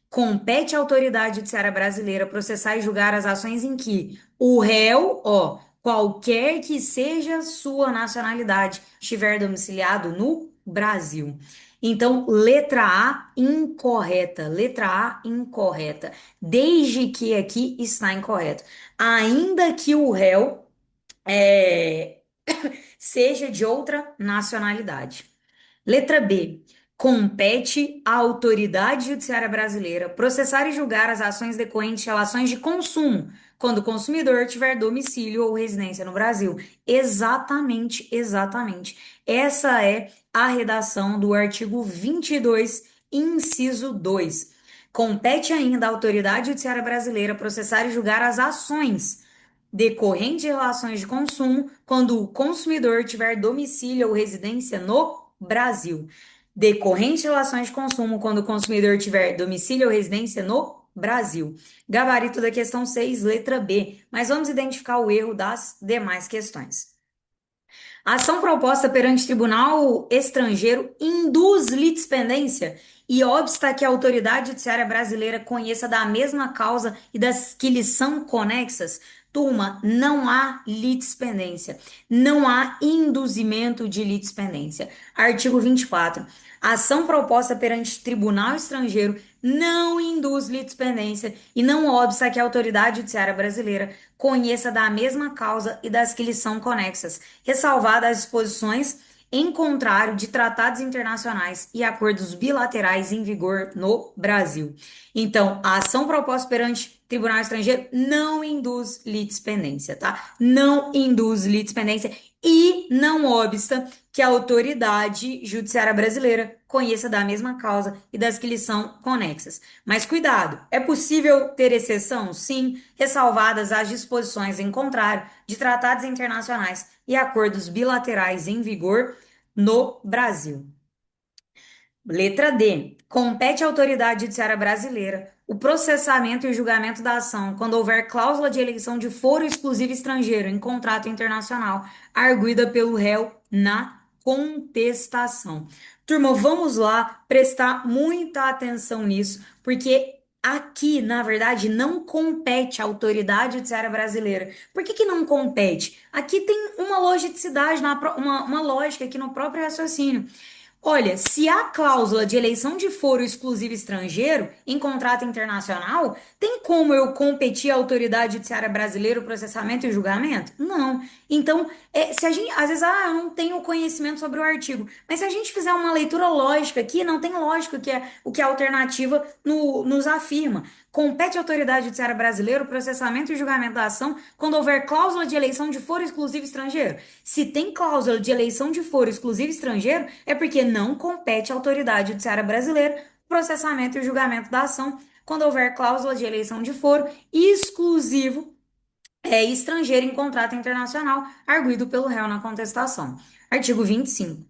Compete à autoridade judiciária brasileira processar e julgar as ações em que o réu, ó, qualquer que seja sua nacionalidade, estiver domiciliado no Brasil. Então, letra A incorreta. Letra A incorreta. Desde que aqui está incorreto. Ainda que o réu é, seja de outra nacionalidade. Letra B. Compete à autoridade judiciária brasileira processar e julgar as ações decorrentes de relações de consumo, quando o consumidor tiver domicílio ou residência no Brasil. Exatamente, exatamente. Essa é a redação do artigo 22, inciso 2. Compete ainda à autoridade judiciária brasileira processar e julgar as ações decorrente de relações de consumo quando o consumidor tiver domicílio ou residência no Brasil. Decorrente de relações de consumo quando o consumidor tiver domicílio ou residência no Brasil. Gabarito da questão 6, letra B. Mas vamos identificar o erro das demais questões. A ação proposta perante tribunal estrangeiro induz litispendência e obsta que a autoridade judiciária brasileira conheça da mesma causa e das que lhes são conexas. Turma, não há litispendência, não há induzimento de litispendência. Artigo 24. A ação proposta perante tribunal estrangeiro não induz litispendência e não obsta que a autoridade judiciária brasileira conheça da mesma causa e das que lhes são conexas, ressalvadas as disposições em contrário de tratados internacionais e acordos bilaterais em vigor no Brasil. Então, a ação proposta perante tribunal estrangeiro não induz litispendência, tá? Não induz litispendência e não obsta que a autoridade judiciária brasileira conheça da mesma causa e das que lhe são conexas. Mas cuidado, é possível ter exceção? Sim, ressalvadas as disposições em contrário de tratados internacionais e acordos bilaterais em vigor no Brasil. Letra D. Compete à autoridade judiciária brasileira o processamento e o julgamento da ação quando houver cláusula de eleição de foro exclusivo estrangeiro em contrato internacional, arguida pelo réu na contestação. Turma, vamos lá prestar muita atenção nisso, porque aqui, na verdade, não compete à autoridade judiciária brasileira. Por que que não compete? Aqui tem uma logicidade, uma lógica aqui no próprio raciocínio. Olha, se há cláusula de eleição de foro exclusivo estrangeiro em contrato internacional, tem como eu competir à autoridade judiciária brasileira o processamento e o julgamento? Não. Então, se a gente, às vezes, eu não tenho conhecimento sobre o artigo, mas se a gente fizer uma leitura lógica aqui, não tem lógica que é o que a alternativa nos afirma. Compete à autoridade judiciária brasileira o processamento e julgamento da ação quando houver cláusula de eleição de foro exclusivo estrangeiro. Se tem cláusula de eleição de foro exclusivo estrangeiro, é porque não compete à autoridade judiciária brasileira o processamento e o julgamento da ação quando houver cláusula de eleição de foro exclusivo estrangeiro em contrato internacional, arguido pelo réu na contestação. Artigo 25.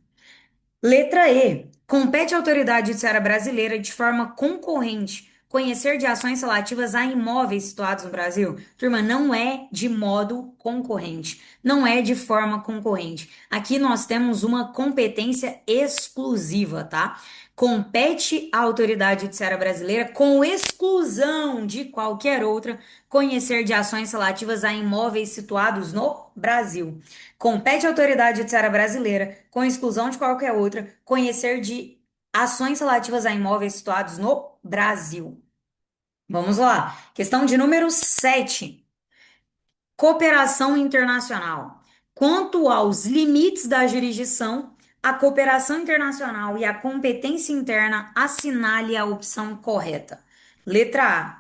Letra E. Compete à autoridade judiciária brasileira, de forma concorrente, conhecer de ações relativas a imóveis situados no Brasil? Turma, não é de modo concorrente, não é de forma concorrente. Aqui nós temos uma competência exclusiva, tá? Compete à autoridade judiciária brasileira, com exclusão de qualquer outra, conhecer de ações relativas a imóveis situados no Brasil. Compete à autoridade judiciária brasileira, com exclusão de qualquer outra, conhecer de ações relativas a imóveis situados no Brasil. Vamos lá. Questão de número 7. Cooperação internacional. Quanto aos limites da jurisdição, a cooperação internacional e a competência interna assinale a opção correta. Letra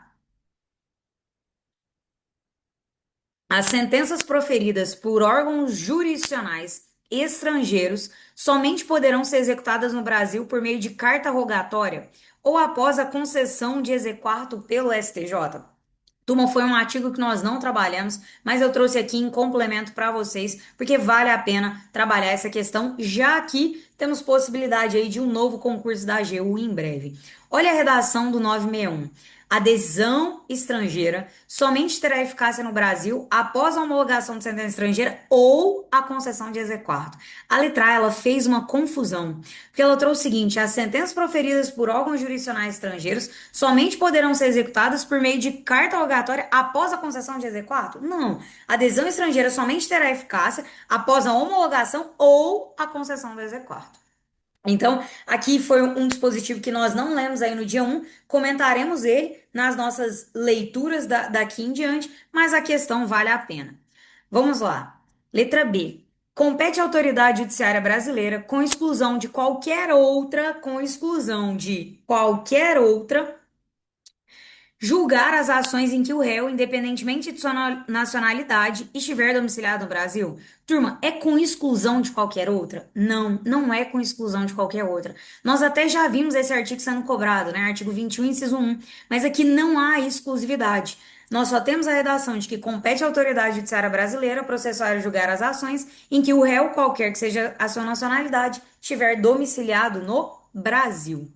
A. As sentenças proferidas por órgãos jurisdicionais estrangeiros somente poderão ser executadas no Brasil por meio de carta rogatória ou após a concessão de exequatur pelo STJ. Turma, foi um artigo que nós não trabalhamos, mas eu trouxe aqui em complemento para vocês, porque vale a pena trabalhar essa questão, já que temos possibilidade aí de um novo concurso da AGU em breve. Olha a redação do 961. Adesão estrangeira somente terá eficácia no Brasil após a homologação de sentença estrangeira ou a concessão de exequatur. A letra A, ela fez uma confusão, porque ela trouxe o seguinte: as sentenças proferidas por órgãos jurisdicionais estrangeiros somente poderão ser executadas por meio de carta rogatória após a concessão de exequatur? Não. A adesão estrangeira somente terá eficácia após a homologação ou a concessão do exequatur. Então, aqui foi um dispositivo que nós não lemos aí no dia 1, comentaremos ele nas nossas leituras daqui em diante, mas a questão vale a pena. Vamos lá. Letra B. Compete à autoridade judiciária brasileira, com exclusão de qualquer outra, julgar as ações em que o réu, independentemente de sua nacionalidade, estiver domiciliado no Brasil? Turma, é com exclusão de qualquer outra? Não, não é com exclusão de qualquer outra. Nós até já vimos esse artigo sendo cobrado, né? Artigo 21, inciso 1. Mas aqui não há exclusividade. Nós só temos a redação de que compete à autoridade judiciária brasileira processar e julgar as ações em que o réu, qualquer que seja a sua nacionalidade, estiver domiciliado no Brasil.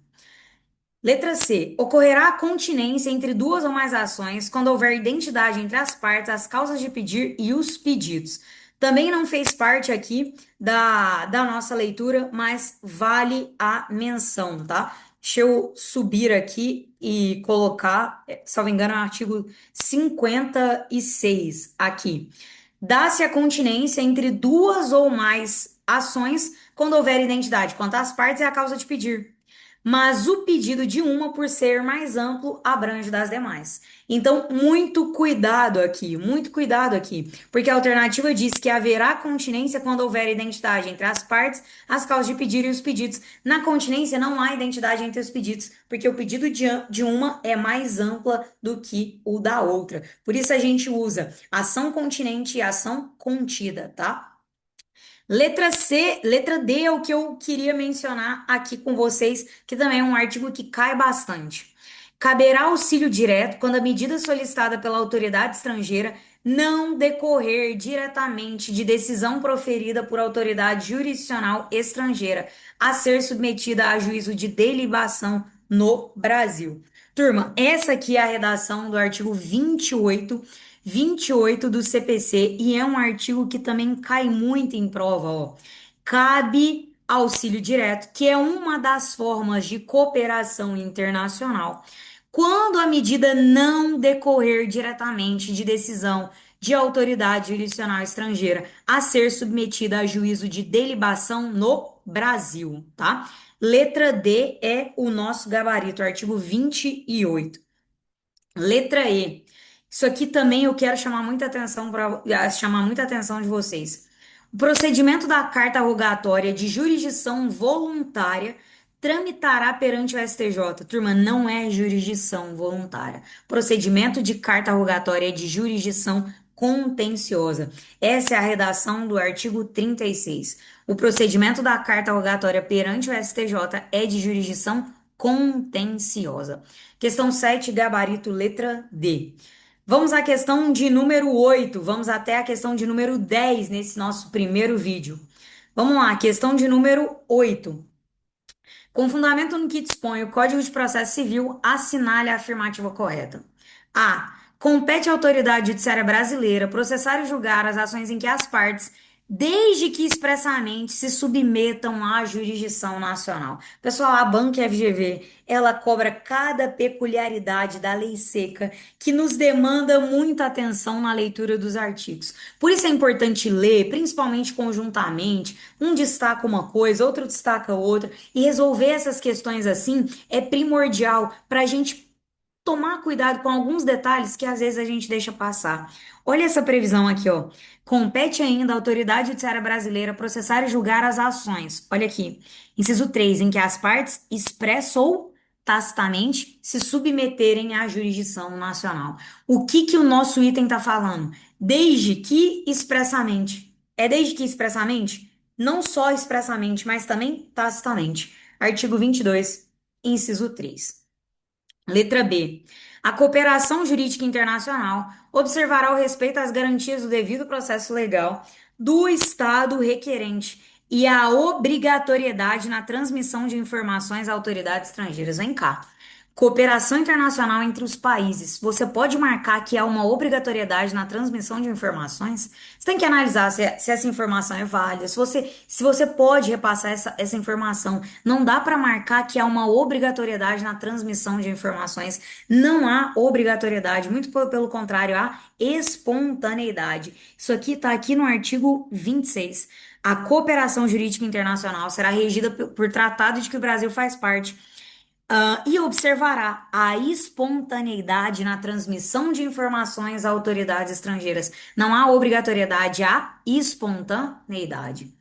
Letra C. Ocorrerá a continência entre duas ou mais ações quando houver identidade entre as partes, as causas de pedir e os pedidos. Também não fez parte aqui da nossa leitura, mas vale a menção, tá? Deixa eu subir aqui e colocar, se não me engano, é o artigo 56 aqui. Dá-se a continência entre duas ou mais ações quando houver identidade quanto às partes e a causa de pedir, mas o pedido de uma, por ser mais amplo, abrange das demais. Então, muito cuidado aqui, porque a alternativa diz que haverá continência quando houver identidade entre as partes, as causas de pedir e os pedidos. Na continência não há identidade entre os pedidos, porque o pedido de uma é mais ampla do que o da outra. Por isso a gente usa ação continente e ação contida, tá? Letra C, letra D é o que eu queria mencionar aqui com vocês, que também é um artigo que cai bastante. Caberá auxílio direto quando a medida solicitada pela autoridade estrangeira não decorrer diretamente de decisão proferida por autoridade jurisdicional estrangeira, a ser submetida a juízo de delibação no Brasil. Turma, essa aqui é a redação do artigo 28 do CPC, e é um artigo que também cai muito em prova, ó. Cabe auxílio direto, que é uma das formas de cooperação internacional, quando a medida não decorrer diretamente de decisão de autoridade jurisdicional estrangeira a ser submetida a juízo de delibação no Brasil, tá? Letra D é o nosso gabarito, artigo 28. Letra E. Isso aqui também eu quero chamar muita atenção para chamar muita atenção de vocês. O procedimento da carta rogatória de jurisdição voluntária tramitará perante o STJ. Turma, não é jurisdição voluntária. Procedimento de carta rogatória de jurisdição contenciosa. Essa é a redação do artigo 36. O procedimento da carta rogatória perante o STJ é de jurisdição contenciosa. Questão 7, gabarito letra D. Vamos à questão de número 8. Vamos até a questão de número 10 nesse nosso primeiro vídeo. Vamos lá, questão de número 8. Com fundamento no que dispõe o Código de Processo Civil, assinale a afirmativa correta. A. Compete à autoridade judiciária brasileira processar e julgar as ações em que as partes, desde que expressamente se submetam à jurisdição nacional. Pessoal, a Banca FGV, ela cobra cada peculiaridade da lei seca que nos demanda muita atenção na leitura dos artigos. Por isso é importante ler, principalmente conjuntamente, um destaca uma coisa, outro destaca outra, e resolver essas questões assim é primordial para a gente tomar cuidado com alguns detalhes que às vezes a gente deixa passar. Olha essa previsão aqui, ó. Compete ainda à autoridade judiciária brasileira processar e julgar as ações. Olha aqui. Inciso 3, em que as partes, expressa ou tacitamente, se submeterem à jurisdição nacional. O que que o nosso item está falando? Desde que expressamente. É desde que expressamente? Não só expressamente, mas também tacitamente. Artigo 22, inciso 3. Letra B. A cooperação jurídica internacional observará o respeito às garantias do devido processo legal do Estado requerente e a obrigatoriedade na transmissão de informações a autoridades estrangeiras. Vem cá. Cooperação internacional entre os países. Você pode marcar que há uma obrigatoriedade na transmissão de informações? Você tem que analisar se essa informação é válida, se você pode repassar essa informação. Não dá para marcar que há uma obrigatoriedade na transmissão de informações. Não há obrigatoriedade, muito pelo contrário, há espontaneidade. Isso aqui está aqui no artigo 26. A cooperação jurídica internacional será regida por tratado de que o Brasil faz parte. E observará a espontaneidade na transmissão de informações a autoridades estrangeiras. Não há obrigatoriedade, há espontaneidade.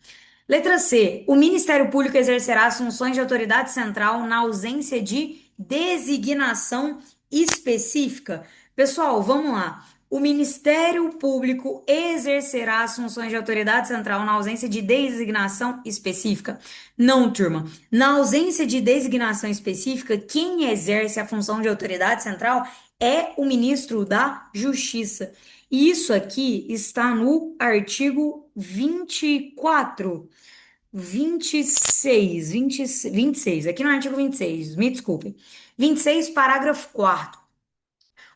Letra C. O Ministério Público exercerá as funções de autoridade central na ausência de designação específica. Pessoal, vamos lá. O Ministério Público exercerá as funções de autoridade central na ausência de designação específica. Não, turma. Na ausência de designação específica, quem exerce a função de autoridade central é o ministro da Justiça. E isso aqui está no artigo 24. 26, aqui no artigo 26, me desculpe. 26, parágrafo 4º.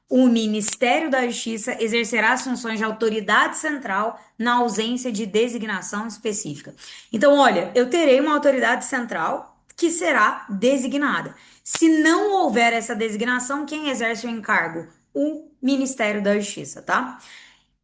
O Ministério da Justiça exercerá as funções de autoridade central na ausência de designação específica. Então, olha, eu terei uma autoridade central que será designada. Se não houver essa designação, quem exerce o encargo? O Ministério da Justiça, tá?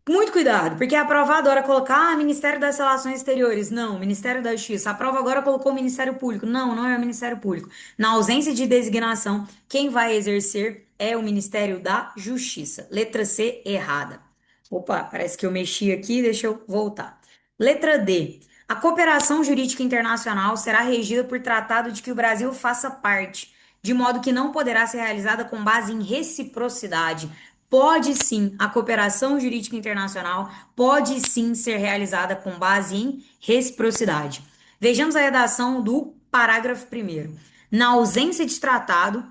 Muito cuidado, porque a prova adora colocar Ministério das Relações Exteriores. Não, Ministério da Justiça. A prova agora colocou o Ministério Público. Não, não é o Ministério Público. Na ausência de designação, quem vai exercer é o Ministério da Justiça. Letra C, errada. Opa, parece que eu mexi aqui, deixa eu voltar. Letra D. A cooperação jurídica internacional será regida por tratado de que o Brasil faça parte, de modo que não poderá ser realizada com base em reciprocidade. Pode sim, a cooperação jurídica internacional pode sim ser realizada com base em reciprocidade. Vejamos a redação do parágrafo 1º. Na ausência de tratado,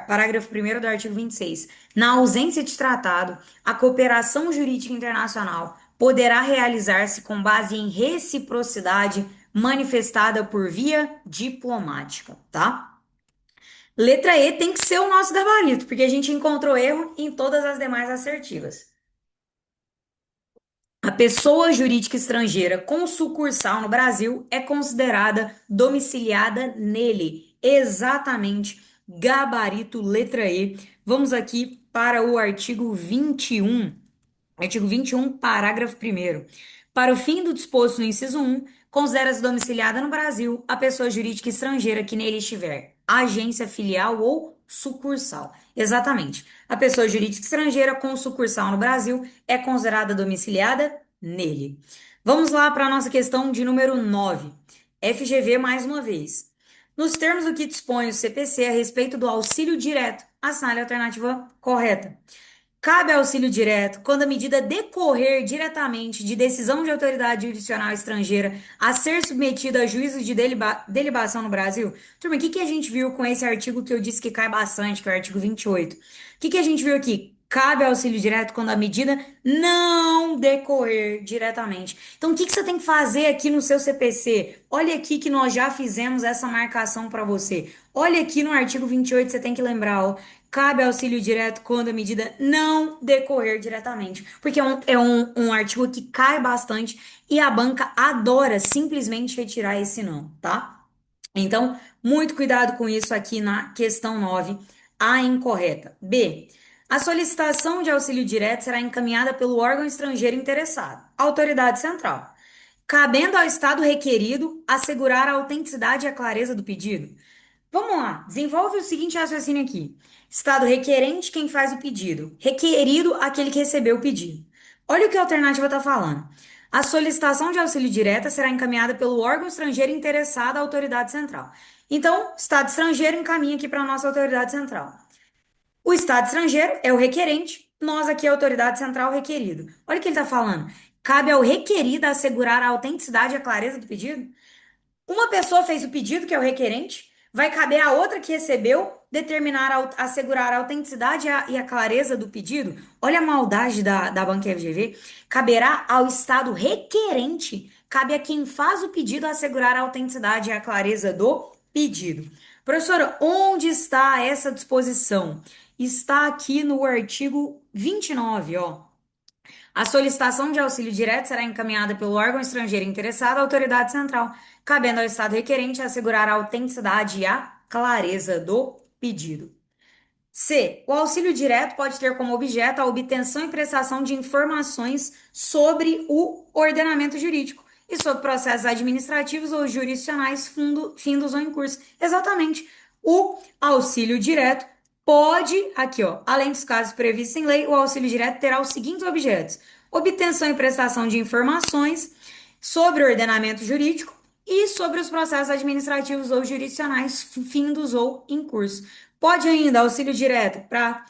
parágrafo 1º do artigo 26. Na ausência de tratado, a cooperação jurídica internacional poderá realizar-se com base em reciprocidade manifestada por via diplomática, tá? Letra E tem que ser o nosso gabarito, porque a gente encontrou erro em todas as demais assertivas. A pessoa jurídica estrangeira com sucursal no Brasil é considerada domiciliada nele. Exatamente. Gabarito letra E. Vamos aqui para o artigo 21. Artigo 21, parágrafo 1º. Para o fim do disposto no inciso 1, considera-se domiciliada no Brasil a pessoa jurídica estrangeira que nele estiver agência filial ou sucursal. Exatamente. A pessoa jurídica estrangeira com sucursal no Brasil é considerada domiciliada nele. Vamos lá para a nossa questão de número 9. FGV mais uma vez. Nos termos do que dispõe o CPC a respeito do auxílio direto, assinale a alternativa correta. Cabe auxílio direto quando a medida decorrer diretamente de decisão de autoridade jurisdicional estrangeira a ser submetida a juízo de delibação no Brasil? Turma, o que que a gente viu com esse artigo que eu disse que cai bastante, que é o artigo 28? O que que a gente viu aqui? Cabe auxílio direto quando a medida não decorrer diretamente. Então, o que que você tem que fazer aqui no seu CPC? Olha aqui que nós já fizemos essa marcação para você. Olha aqui no artigo 28, você tem que lembrar, ó. Cabe auxílio direto quando a medida não decorrer diretamente. Porque é um artigo que cai bastante e a banca adora simplesmente retirar esse não, tá? Então, muito cuidado com isso aqui na questão 9, a incorreta. B. A solicitação de auxílio direto será encaminhada pelo órgão estrangeiro interessado, autoridade central, cabendo ao Estado requerido assegurar a autenticidade e a clareza do pedido. Vamos lá, desenvolve o seguinte raciocínio aqui. Estado requerente, quem faz o pedido. Requerido, aquele que recebeu o pedido. Olha o que a alternativa está falando. A solicitação de auxílio direta será encaminhada pelo órgão estrangeiro interessado à autoridade central. Então, Estado estrangeiro encaminha aqui para a nossa autoridade central. O Estado estrangeiro é o requerente, nós aqui é a autoridade central, o requerido. Olha o que ele está falando. Cabe ao requerido assegurar a autenticidade e a clareza do pedido? Uma pessoa fez o pedido, que é o requerente, vai caber a outra que recebeu determinar, assegurar a autenticidade e a clareza do pedido. Olha a maldade da banca FGV. Caberá ao Estado requerente, cabe a quem faz o pedido assegurar a autenticidade e a clareza do pedido. Professora, onde está essa disposição? Está aqui no artigo 29, ó. A solicitação de auxílio direto será encaminhada pelo órgão estrangeiro interessado à autoridade central, cabendo ao Estado requerente assegurar a autenticidade e a clareza do pedido. C. O auxílio direto pode ter como objeto a obtenção e prestação de informações sobre o ordenamento jurídico e sobre processos administrativos ou jurisdicionais findos ou em curso. Exatamente. O auxílio direto pode, aqui ó, além dos casos previstos em lei, o auxílio direto terá os seguintes objetos: obtenção e prestação de informações sobre o ordenamento jurídico e sobre os processos administrativos ou jurisdicionais findos ou em curso. Pode ainda auxílio direto para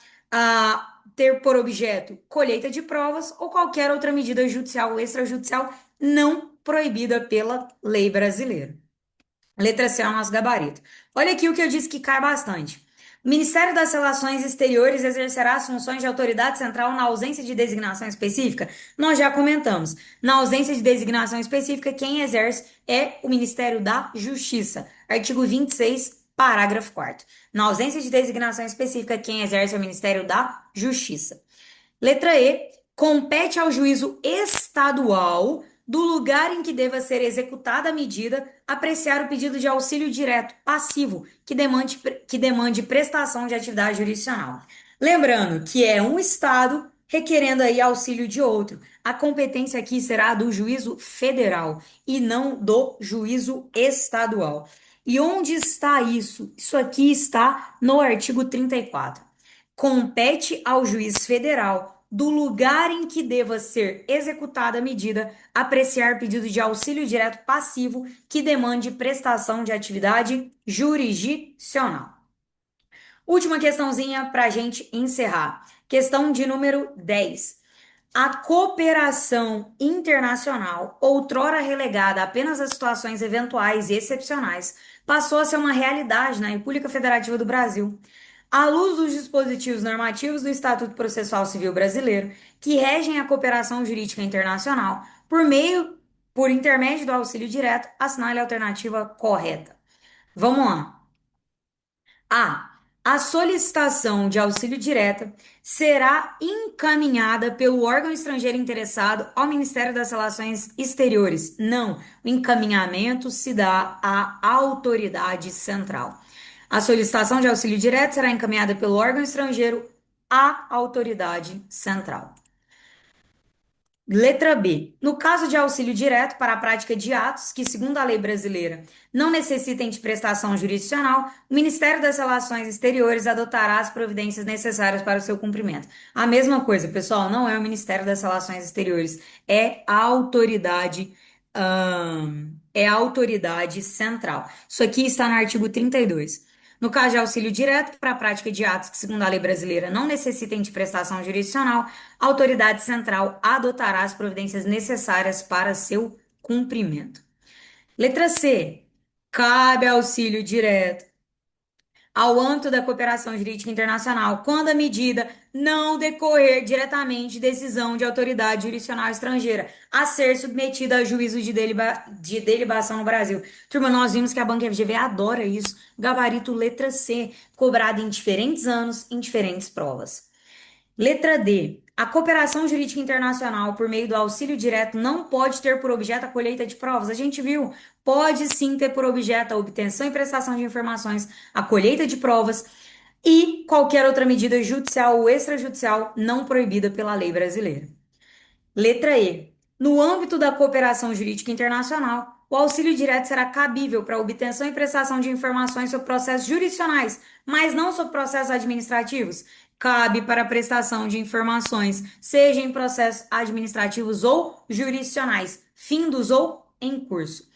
ter por objeto colheita de provas ou qualquer outra medida judicial ou extrajudicial não proibida pela lei brasileira. Letra C é o nosso gabarito. Olha aqui o que eu disse que cai bastante. O Ministério das Relações Exteriores exercerá as funções de autoridade central na ausência de designação específica? Nós já comentamos. Na ausência de designação específica, quem exerce é o Ministério da Justiça. Artigo 26, parágrafo 4º. Na ausência de designação específica, quem exerce é o Ministério da Justiça. Letra E. Compete ao juízo estadual do lugar em que deva ser executada a medida apreciar o pedido de auxílio direto passivo que demande prestação de atividade jurisdicional. Lembrando que é um estado requerendo aí auxílio de outro. A competência aqui será do juízo federal e não do juízo estadual. E onde está isso? Isso aqui está no artigo 34. Compete ao juiz federal, do lugar em que deva ser executada a medida, apreciar pedido de auxílio direto passivo que demande prestação de atividade jurisdicional. Última questãozinha para a gente encerrar. Questão de número 10. A cooperação internacional, outrora relegada apenas a situações eventuais e excepcionais, passou a ser uma realidade na República Federativa do Brasil, à luz dos dispositivos normativos do Estatuto Processual Civil Brasileiro, que regem a cooperação jurídica internacional, por intermédio do auxílio direto, assinale a alternativa correta. Vamos lá. A. A solicitação de auxílio direto será encaminhada pelo órgão estrangeiro interessado ao Ministério das Relações Exteriores. Não, o encaminhamento se dá à autoridade central. A solicitação de auxílio direto será encaminhada pelo órgão estrangeiro à autoridade central. Letra B. No caso de auxílio direto para a prática de atos que, segundo a lei brasileira, não necessitem de prestação jurisdicional, o Ministério das Relações Exteriores adotará as providências necessárias para o seu cumprimento. A mesma coisa, pessoal, não é o Ministério das Relações Exteriores, é a autoridade central. Isso aqui está no artigo 32. No caso de auxílio direto para a prática de atos que, segundo a lei brasileira, não necessitem de prestação jurisdicional, a autoridade central adotará as providências necessárias para seu cumprimento. Letra C. Cabe auxílio direto ao âmbito da cooperação jurídica internacional, quando a medida não decorrer diretamente de decisão de autoridade jurisdicional estrangeira a ser submetida a juízo de delibação no Brasil. Turma, nós vimos que a Banca FGV adora isso. Gabarito letra C, cobrado em diferentes anos, em diferentes provas. Letra D. A cooperação jurídica internacional por meio do auxílio direto não pode ter por objeto a colheita de provas. A gente viu, pode sim ter por objeto a obtenção e prestação de informações, a colheita de provas e qualquer outra medida judicial ou extrajudicial não proibida pela lei brasileira. Letra E. No âmbito da cooperação jurídica internacional, o auxílio direto será cabível para obtenção e prestação de informações sobre processos jurisdicionais, mas não sobre processos administrativos. Cabe para a prestação de informações, seja em processos administrativos ou jurisdicionais, findos ou em curso.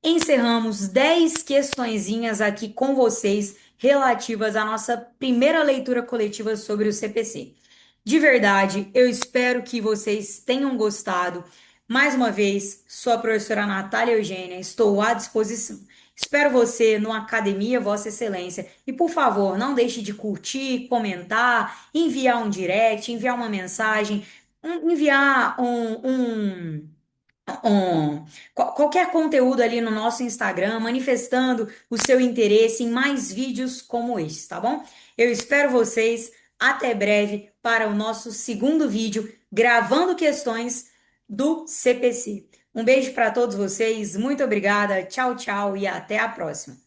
Encerramos 10 questõezinhas aqui com vocês relativas à nossa primeira leitura coletiva sobre o CPC. De verdade, eu espero que vocês tenham gostado. Mais uma vez, sou a professora Natália Eugênia, estou à disposição. Espero você no Academia Vossa Excelência. E por favor, não deixe de curtir, comentar, enviar um direct, enviar uma mensagem, enviar um- qualquer conteúdo ali no nosso Instagram, manifestando o seu interesse em mais vídeos como este, tá bom? Eu espero vocês até breve para o nosso segundo vídeo, gravando questões do CPC. Um beijo para todos vocês, muito obrigada, tchau, tchau e até a próxima.